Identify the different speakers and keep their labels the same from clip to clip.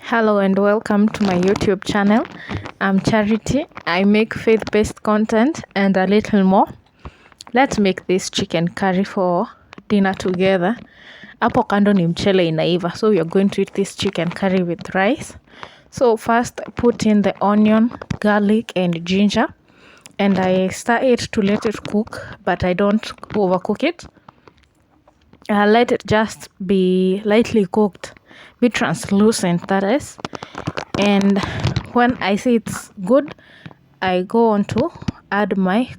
Speaker 1: Hello and welcome to my YouTube channel. I'm Charity. I make faith-based content and a little more. Let's make this chicken curry for dinner together. Hapo kando ni mchele inaiva. So we are going to eat this chicken curry with rice. So first put in the onion, garlic and ginger. And I stir it to let it cook, but I don't overcook it. Let it just be lightly cooked, be translucent, that is. And when I see it's good, I go on to add my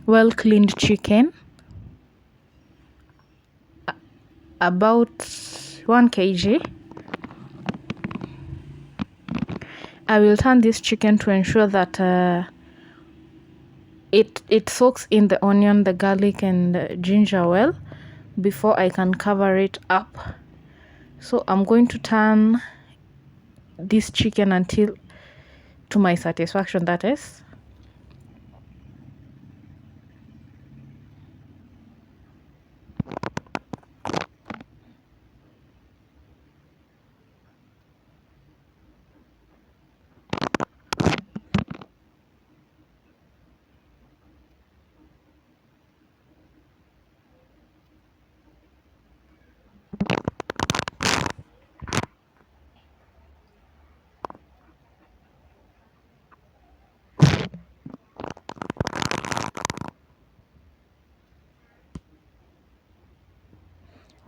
Speaker 1: well cleaned chicken, about 1 kg. I will turn this chicken to ensure that it soaks in the onion, the garlic and ginger well before I can cover it up. So I'm going to turn this chicken until to my satisfaction, that is.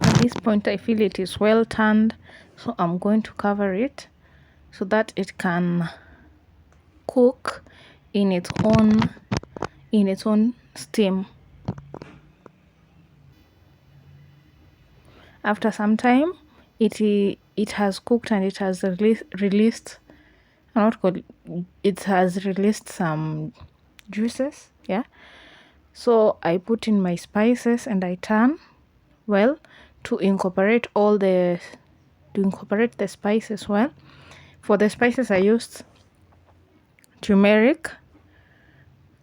Speaker 1: At this point I feel it is well turned, so I'm going to cover it so that it can cook in its own steam. After some time it has cooked and it has released it has released some juices, yeah. So I put in my spices and I turn well to incorporate the spices well. For the spices I used turmeric,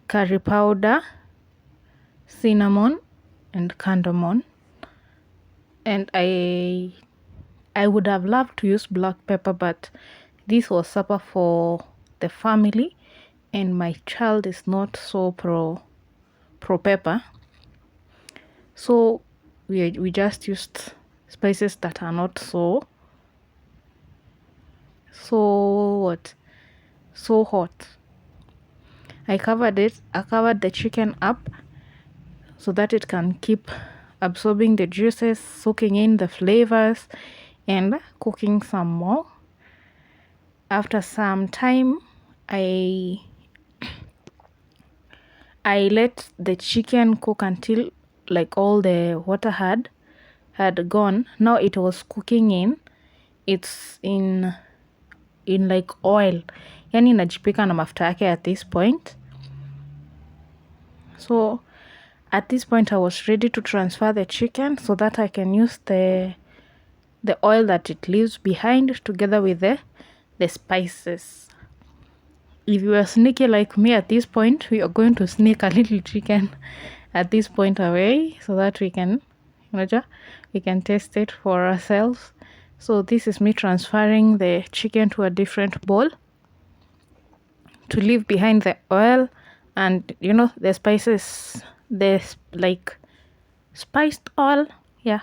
Speaker 1: curry powder, cinnamon and cardamom. And I would have loved to use black pepper, but this was supper for the family and my child is not so pro pepper. So we just used spices that are not so hot. I covered the chicken up so that it can keep absorbing the juices, soaking in the flavors and cooking some more. After some time I let the chicken cook until like all the water had gone. Now it was cooking in like oil, yani inajipika na mafuta yake at this point. So at this point I was ready to transfer the chicken so that I can use the oil that it leaves behind together with the spices. If you are sneaky like me at this point, we are going to sneak a little chicken at this point away so that we can taste it for ourselves. So this is me transferring the chicken to a different bowl to leave behind the oil and the spices, like spiced oil, yeah.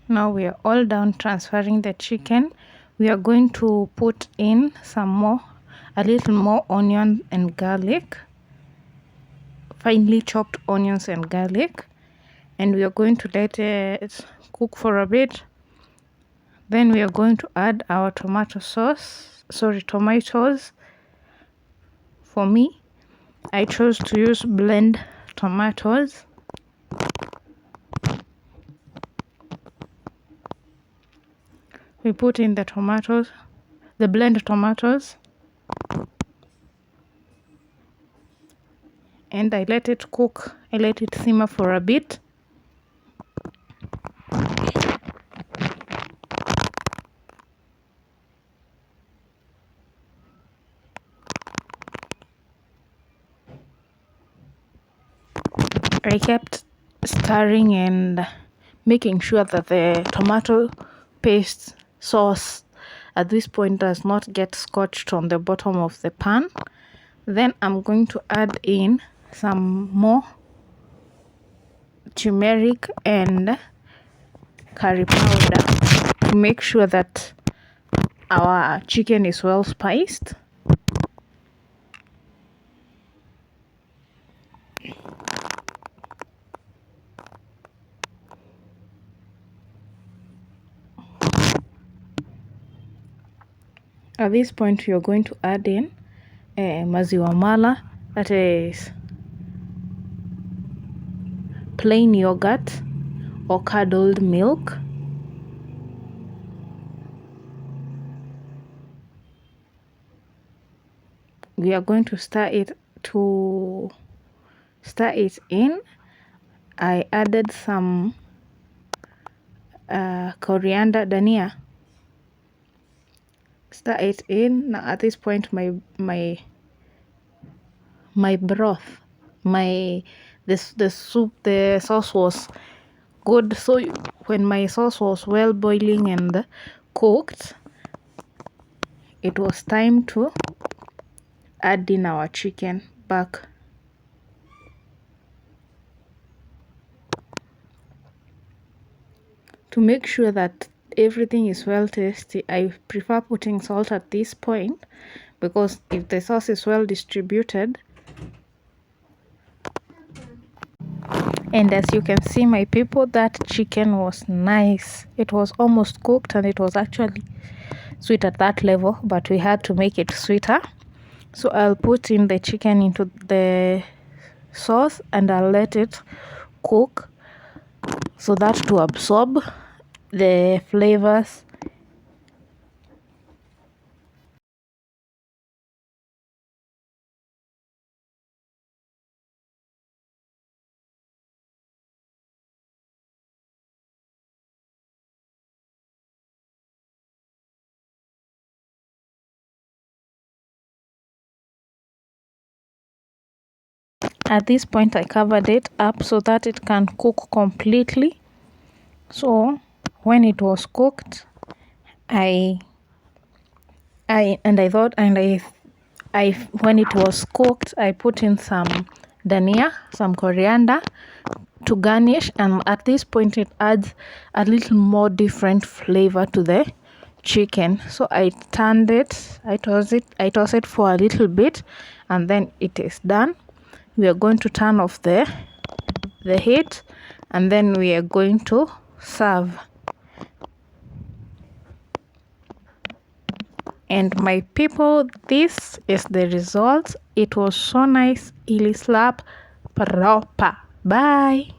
Speaker 1: Now we are all done transferring the chicken. We are going to put in a little more onion and garlic. finely chopped onions and garlic, and we are going to let it cook for a bit. Then we are going to add our tomatoes. For me, I chose to use blend tomatoes. We put in the blend tomatoes, and I let it cook. I let it simmer for a bit. I kept stirring and making sure that the tomato paste sauce at this point does not get scotched on the bottom of the pan. Then I'm going to add in some more turmeric and curry powder to make sure that our chicken is well spiced. At this point, you're going to add in maziwa mala, that is plain yogurt or curdled milk. We are going to stir it in. I added some coriander, dania. Stir it in. Now at this point, my broth, the soup, the sauce was good. So when my sauce was well boiling and cooked, it was time to add in our chicken back. To make sure that everything is well tasty, I prefer putting salt at this point, because if the sauce is well distributed, and as you can see, my people, that chicken was nice. It was almost cooked and it was actually sweet at that level, but we had to make it sweeter. So I'll put in the chicken into the sauce and I'll let it cook so that to absorb the flavors. At this point, I covered it up so that it can cook completely. So when it was cooked, when it was cooked, I put in some dania, some coriander to garnish, and at this point it adds a little more different flavor to the chicken. So I turned it, I toss it for a little bit, and then it is done. We are going to turn off the heat, and then we are going to serve. And my people, this is the result. It was so nice. Ili slap proper. Bye.